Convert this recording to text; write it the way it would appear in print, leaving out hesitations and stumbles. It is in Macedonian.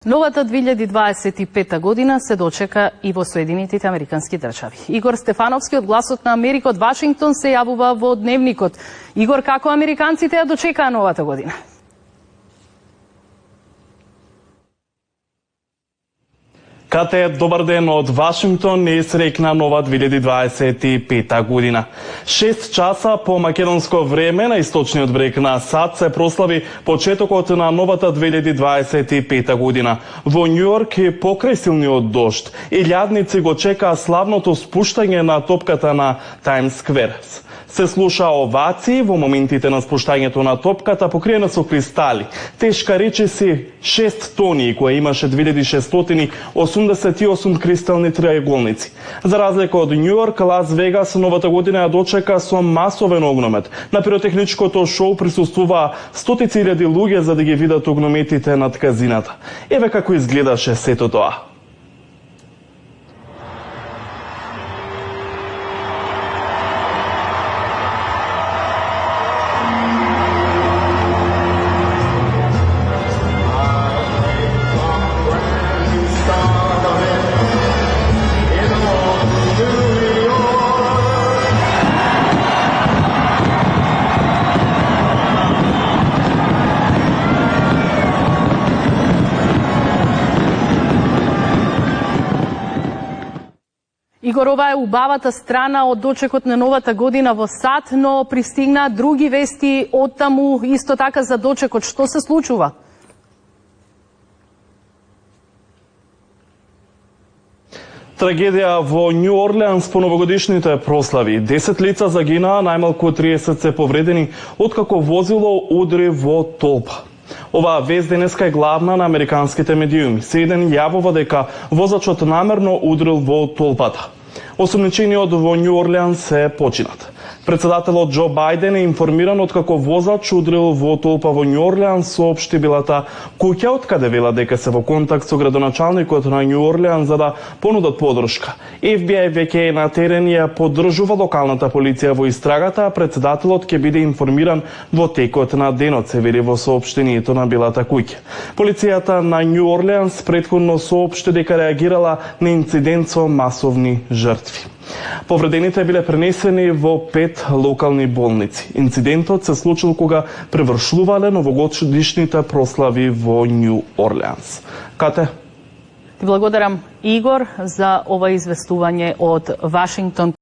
Новата 2025 година се дочека и во Соединетите Американски држави. Игор Стефановски од Гласот на Америка од Вашингтон се јавува во Дневникот. Игор, како американците ја дочекаа новата година? Кате, добар ден од Вашингтон, не срекна нова 2025 година. 6 часа по македонско време на источниот брег на САД се прослави почетокот на новата 2025 година. Во Њујорк и покрај силниот дожд, илјадници го чекаа славното спуштање на топката на Таймс Сквер. Се слуша овации во моментите на спуштањето на топката, покриена со кристали. Тешка речиси 6 тони, која имаше 2688 кристални триаголници. За разлика од Њујорк, Лас Вегас новата година ја дочека со масовен огномет. На пиротехничкото шоу присуствуваа стотици илјади луѓе за да ги видат огнометите над казината. Еве како изгледаше сето тоа. Игор, ова е убавата страна од дочекот на новата година во САД, но пристигна други вести од таму исто така за дочекот. Што се случува? Трагедија во Њу Орлеанс по новогодишните прослави. 10 лица загинаа, најмалку 30 се повредени, откако возило удри во толпа. Оваа вест денеска е главна на американските медиуми. CNN јавува дека возачот намерно удрил во толпата. Осомничениот во Њу Орлеанс е починат. Председателот Џо Бајден е информиран откако возач удрил во толпа во Њу Орлеанс, соопшти билата куќа, од каде вела дека се во контакт со градоначалникот на Њу Орлеанс за да понудат подршка. FBI веќе е на терен и ја поддржува локалната полиција во истрагата, а председателот ќе биде информиран во текот на денот, се вели во соопштението на билата куќа. Полицијата на Њу Орлеанс претходно соопшти дека реагирала на инцидент со масовни жртви. Повредените биле пренесени во 5 локални болници. Инцидентот се случил кога превршувале новогодишните прослави во Њу Орлеанс. Кате? Ти благодарам, Игор, за ова известување од Вашингтон.